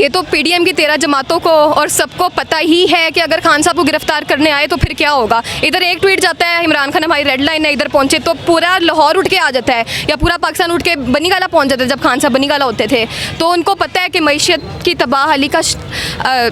ये तो पीडीएम की 13 जमातों को और सबको पता ही है कि अगर खान साहब को गिरफ्तार करने आए तो फिर क्या होगा। इधर एक ट्वीट जाता है इमरान खान हमारी रेड लाइन है, इधर पहुंचे तो पूरा लाहौर उठ के आ जाता है या पूरा पाकिस्तान उठ के बनीगाला पहुंच जाता है। जब खान साहब बनीगाला होते थे तो उनको पता है कि मईशत की तबाहली का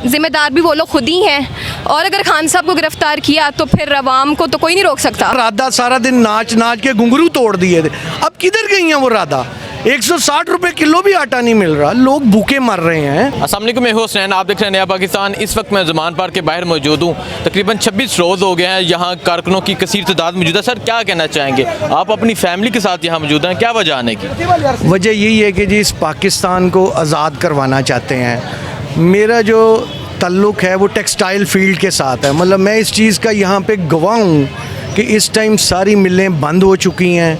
जिम्मेदार भी वो लोग खुद ही हैं, और अगर खान साहब को गिरफ्तार किया तो फिर अवाम को तो कोई नहीं रोक सकता। राधा सारा दिन नाच नाच के घुंघरू तोड़ दिए थे, अब किधर गई हैं वो राधा? 160 रुपए किलो भी आटा नहीं मिल रहा, लोग भूखे मर रहे हैं। अस्सलाम वालेकुम, मैं हुसैन, आप देख रहे हैं नया पाकिस्तान। इस वक्त मैं ज़मान पार्क के बाहर मौजूद हूँ। तकरीबन 26 रोज़ हो गए हैं, यहाँ कारकुनों की कसीर तादाद मौजूद है। सर क्या कहना चाहेंगे, आप अपनी फैमिली के साथ यहाँ मौजूद हैं, क्या वजह आने की? वजह यही है कि जी इस पाकिस्तान को आज़ाद करवाना चाहते हैं। मेरा जो ताल्लुक़ है वो टेक्सटाइल फील्ड के साथ है, मतलब मैं इस चीज़ का यहाँ पे गवाह हूँ कि इस टाइम सारी मिलें बंद हो चुकी हैं,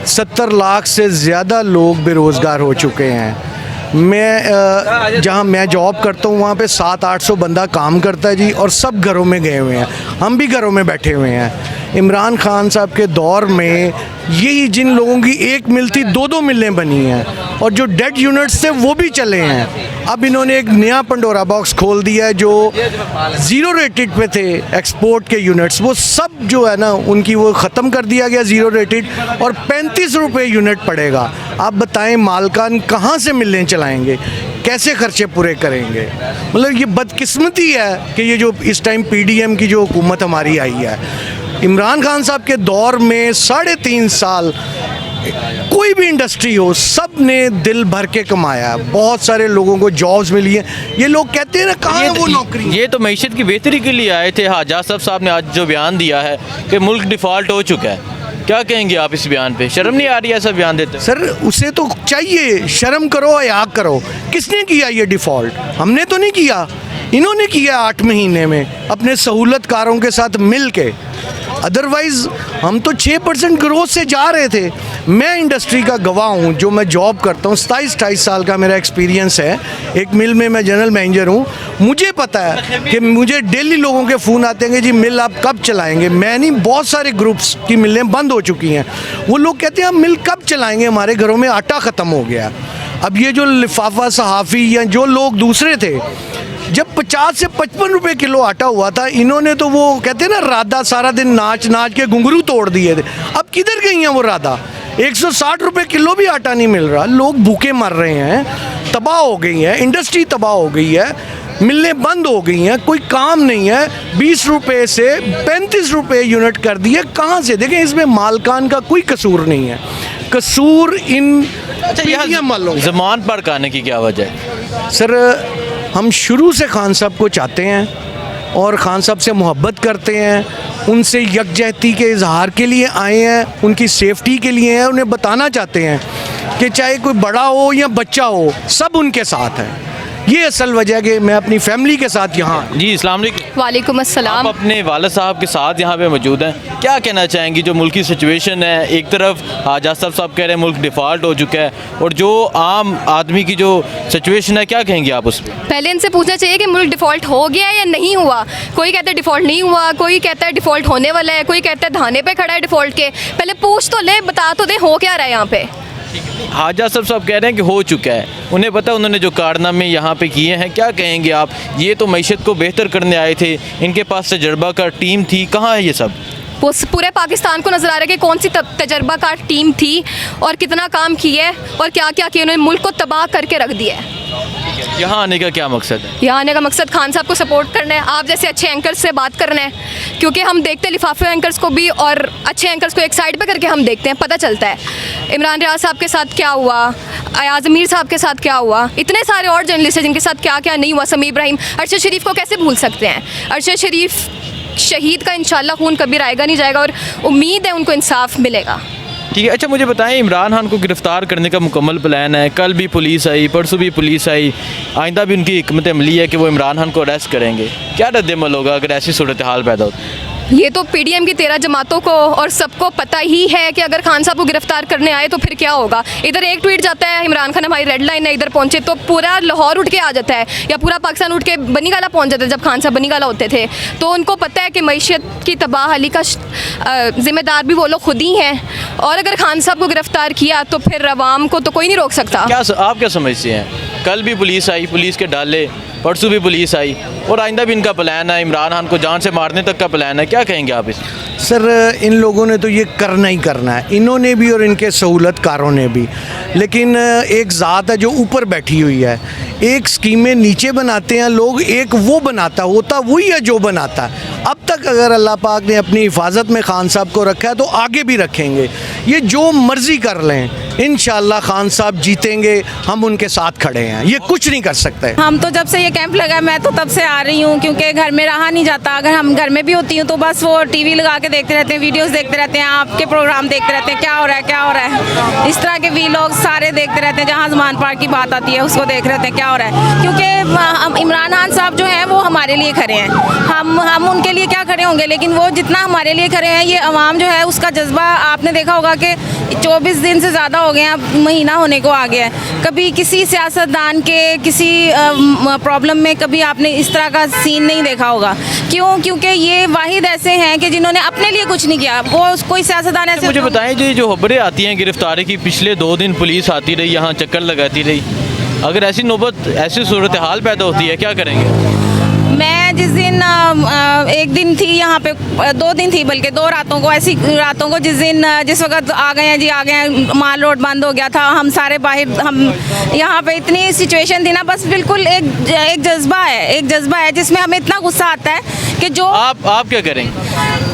70 लाख से ज़्यादा लोग बेरोज़गार हो चुके हैं। मैं जहाँ मैं जॉब करता हूँ वहाँ पे 700-800 बंदा काम करता है जी, और सब घरों में गए हुए हैं, हम भी घरों में बैठे हुए हैं। इमरान खान साहब के दौर में यही जिन लोगों की एक मिल थी 2-2 मिलें बनी हैं, और जो डेड यूनिट्स थे वो भी चले हैं। अब इन्होंने एक नया पंडोरा बॉक्स खोल दिया है, जो ज़ीरो रेटेड पे थे एक्सपोर्ट के यूनिट्स, वो सब जो है ना उनकी वो ख़त्म कर दिया गया ज़ीरो रेटेड, और 35 रुपये यूनिट पड़ेगा। आप बताएं मालकान कहाँ से मिलें चलाएंगे, कैसे खर्चे पूरे करेंगे? मतलब ये बदकिस्मती है कि ये जो इस टाइम पीडीएम की जो हुकूमत हमारी आई है, इमरान खान साहब के दौर में 3.5 साल कोई भी इंडस्ट्री हो सब ने दिल भर के कमाया, बहुत सारे लोगों को जॉब्स मिली हैं। ये लोग कहते हैं ना कहाँ है वो नौकरी? ये तो मईशत की बेहतरी के लिए आए थे। हाजा साहब ने आज जो बयान दिया है कि मुल्क डिफ़ॉल्ट हो चुका है, क्या कहेंगे आप इस बयान पे? शर्म नहीं आ रही ऐसा बयान देते? सर उसे तो चाहिए, शर्म करो, हया करो। किसने किया ये डिफ़ॉल्ट? हमने तो नहीं किया, इन्होंने किया 8 महीने में अपने सहूलतकारों के साथ मिल के। अदरवाइज़ हम तो 6% ग्रोथ से जा रहे थे। मैं इंडस्ट्री का गवाह हूँ, जो मैं जॉब करता हूँ, 27-28 साल का मेरा एक्सपीरियंस है। एक मिल में मैं जनरल मैनेजर हूँ, मुझे पता है कि मुझे डेली लोगों के फ़ोन आते हैं कि जी मिल आप कब चलाएँगे। मैं नहीं, बहुत सारे ग्रुप्स की मिलें बंद हो चुकी हैं, वो लोग कहते हैं आप मिल कब चलाएँगे, हमारे घरों में आटा ख़त्म हो गया। अब ये जो लिफाफा सहाफ़ी या जो लोग दूसरे थे, जब 50 से 55 रुपए किलो आटा हुआ था, इन्होंने तो वो कहते हैं ना राधा सारा दिन नाच नाच के घुंघरू तोड़ दिए थे। अब किधर गई हैं वो राधा? 160 रुपए किलो भी आटा नहीं मिल रहा, लोग भूखे मर रहे हैं, तबाह हो गई है, इंडस्ट्री तबाह हो गई है, मिलें बंद हो गई हैं, कोई काम नहीं है। 20 रुपये से 35 रुपये यूनिट कर दिए, कहाँ से? देखें इसमें मालकान का कोई कसूर नहीं है, कसूर इन ज़मान पर आने की क्या वजह है? सर हम शुरू से खान साहब को चाहते हैं और खान साहब से मोहब्बत करते हैं, उनसे यकजहती के इजहार के लिए आए हैं, उनकी सेफ्टी के लिए हैं। उन्हें बताना चाहते हैं कि चाहे कोई बड़ा हो या बच्चा हो, सब उनके साथ है। ये असल वजह है कि मैं अपनी फैमिली के साथ यहाँ। जी अस्सलाम वालेकुम। वालेकुम अस्सलाम। आप अपने वालिद साहब के साथ यहाँ पे मौजूद हैं, क्या कहना चाहेंगी जो मुल्क की सिचुएशन है? एक तरफ हाजा साहब कह रहे हैं मुल्क डिफ़ॉल्ट हो चुका है, और जो आम आदमी की जो सिचुएशन है, क्या कहेंगे आप उस पर? पहले इनसे पूछना चाहिए कि मुल्क डिफ़ॉल्ट हो गया है या नहीं हुआ। कोई कहता है डिफ़ॉल्ट नहीं हुआ, कोई कहता है डिफ़ॉल्ट होने वाला है, कोई कहता है धाने पे खड़ा है डिफ़ॉल्ट के। पहले पूछ तो ले, बता तो दे हो क्या रहा है यहाँ पे। हाजा साहब कह रहे हैं कि हो चुका है, उन्हें पता है उन्होंने जो कारनामे यहाँ पे किए हैं, क्या कहेंगे आप? ये तो मईशत को बेहतर करने आए थे, इनके पास तजर्बाकार टीम थी, कहाँ है ये सब? वो पूरे पाकिस्तान को नज़र आ रहा है कि कौन सी तजर्बाकार टीम थी और कितना काम किया है और क्या क्या किया। उन्होंने मुल्क को तबाह करके रख दिया है। यहाँ आने का क्या मकसद है? यहाँ आने का मकसद खान साहब को सपोर्ट करना है, आप जैसे अच्छे एंकर्स से बात करना है, क्योंकि हम देखते हैं लिफाफे एंकर्स को भी और अच्छे एंकर्स को एक साइड पे करके हम देखते हैं, पता चलता है इमरान रियाज साहब के साथ क्या हुआ, अयाज अमीर साहब के साथ क्या हुआ, इतने सारे और जर्नलिस्ट हैं जिनके साथ क्या क्या नहीं हुआ। समी इब्राहिम, अरशद शरीफ को कैसे भूल सकते हैं? अरशद शरीफ शहीद का इंशाल्लाह खून कभी आएगा नहीं जाएगा, और उम्मीद है उनको इंसाफ मिलेगा। ठीक है, अच्छा मुझे बताएं, इमरान खान को गिरफ़्तार करने का मुकम्मल प्लान है? कल भी पुलिस आई, परसों भी पुलिस आई, आइंदा भी उनकी हिकमत अमली है कि वो इमरान खान को अरेस्ट करेंगे। क्या रद्द-ए-अमल होगा अगर ऐसी सूरत हाल पैदा हो? ये तो पीडीएम की 13 जमातों को और सबको पता ही है कि अगर खान साहब को गिरफ्तार करने आए तो फिर क्या होगा। इधर एक ट्वीट जाता है इमरान खान हमारी रेड लाइन है, इधर पहुंचे तो पूरा लाहौर उठ के आ जाता है या पूरा पाकिस्तान उठ के बनीगाला पहुंच जाता है। जब खान साहब बनीगाला होते थे तो उनको पता है कि मईशत की तबाहली का जिम्मेदार भी वो लोग खुद ही हैं, और अगर खान साहब को गिरफ्तार किया तो फिर अवाम को तो कोई नहीं रोक सकता। क्या आप क्या समझते हैं? कल भी पुलिस आई, पुलिस के डाले, परसों भी पुलिस आई और आइंदा भी इनका प्लान है, इमरान खान को जान से मारने तक का प्लान है। क्या कहेंगे आप इस? सर इन लोगों ने तो ये करना ही करना है, इन्होंने भी और इनके सहूलतकारों ने भी। लेकिन एक ज़ात है जो ऊपर बैठी हुई है, एक स्कीमें नीचे बनाते हैं लोग, एक वो बनाता होता वही है जो बनाता है। अब तक अगर अल्लाह पाक ने अपनी हिफाजत में खान साहब को रखा है तो आगे भी रखेंगे। ये जो मर्ज़ी कर लें, इंशाअल्लाह खान साहब जीतेंगे, हम उनके साथ खड़े हैं, ये कुछ नहीं कर सकते। हम तो जब से ये कैंप लगा है, मैं तो तब से आ रही हूँ, क्योंकि घर में रहा नहीं जाता। अगर हम घर में भी होती हूँ तो बस वो टीवी लगा के देखते रहते हैं, वीडियोस देखते रहते हैं, आपके प्रोग्राम देखते रहते हैं, क्या हो रहा है क्या हो रहा है, इस तरह के वीलॉग सारे देखते रहते हैं। जहाँ ज़मान पार्क की बात आती है उसको देख रहे हैं क्या हो रहा है, क्योंकि हम इमरान खान साहब जो हैं वो हमारे लिए खड़े हैं। हम उनके लिए क्या खड़े होंगे, लेकिन वो जितना हमारे लिए खड़े हैं, ये अवाम जो है उसका जज्बा आपने देखा होगा कि 24 दिन से ज़्यादा हो गए हैं, अब महीना होने को आ गया है। कभी किसी सियासतदान के किसी प्रॉब्लम में कभी आपने इस तरह का सीन नहीं देखा होगा। क्यों? क्योंकि ये वाहिद ऐसे हैं कि जिन्होंने अपने लिए कुछ नहीं किया। वो कोई सियासतदान ऐसे मुझे बताएं जी, जो खबरें आती हैं गिरफ्तारी की, पिछले 2 दिन पुलिस आती रही, यहाँ चक्कर लगाती रही, अगर ऐसी नौबत, ऐसी सूरत हाल पैदा होती है, क्या करेंगे? मैं जिस दिन एक दिन थी यहाँ पे, 2 दिन थी बल्कि 2 रातों को, ऐसी रातों को जिस वक्त आ गए हैं जी, आ गए हैं, माल रोड बंद हो गया था, हम सारे बाहर, हम यहाँ पे इतनी सिचुएशन थी ना, बस बिल्कुल एक जज्बा है जिसमें हमें इतना गुस्सा आता है कि जो आप क्या करेंगे?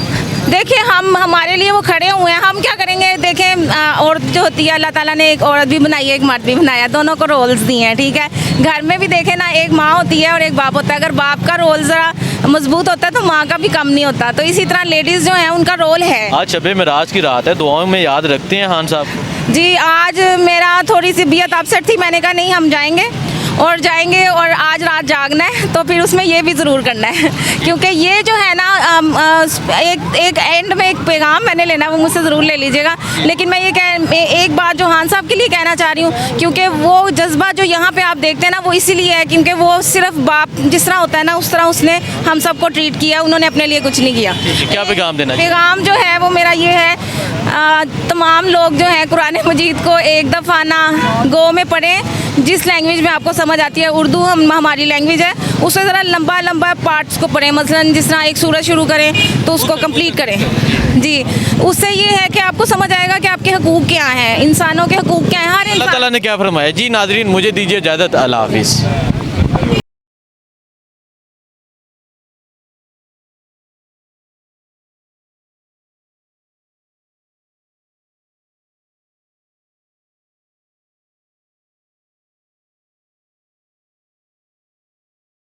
देखिए, हम हमारे लिए वो खड़े हुए हैं, हम क्या करेंगे। देखें, औरत जो होती है, अल्लाह ताला ने एक औरत भी बनाई है, एक मर्द भी बनाया, दोनों को रोल्स दिए हैं, ठीक है। घर में भी देखें ना, एक माँ होती है और एक बाप होता है। अगर बाप का रोल ज़रा मजबूत होता है तो माँ का भी कम नहीं होता। तो इसी तरह लेडीज़ जो हैं उनका रोल है। आज शब मेराज की रात है, दुआओं में याद रखते हैं खान साहब जी। आज मेरा थोड़ी सी तबीयत अपसेट थी, मैंने कहा नहीं हम जाएंगे और आज रात जागना है, तो फिर उसमें ये भी ज़रूर करना है, क्योंकि ये जो है ना, एक एंड में एक पैगाम मैंने लेना, वो मुझसे ज़रूर ले लीजिएगा। लेकिन मैं एक बात जो खान साहब के लिए कहना चाह रही हूँ, क्योंकि वो जज्बा जो यहाँ पे आप देखते हैं ना, वो इसीलिए है क्योंकि वो सिर्फ बाप जिस तरह होता है ना, उस तरह उसने हम सबको ट्रीट किया, उन्होंने अपने लिए कुछ नहीं किया। क्या पैगाम देना? पैगाम जो है वो मेरा ये है, तमाम लोग जो हैं कुरान मजीद को एक दफ़ा ना गो में पढ़ें, जिस लैंग्वेज में आपको समझ आती है। उर्दू हमारी लैंग्वेज है, उससे ज़रा लंबा पार्ट्स को पढ़ें। मसलन जिस तरह एक सूरत शुरू करें तो उसको कंप्लीट करें जी। उससे ये है कि आपको समझ आएगा कि आपके हकूक़ क्या हैं, इंसानों के हकूक़ क्या हैं, हर अल्लाह ताला ने क्या फरमाया। जी नाज़रीन, मुझे दीजिए इजाज़त, अल्लाह हाफ़िज़।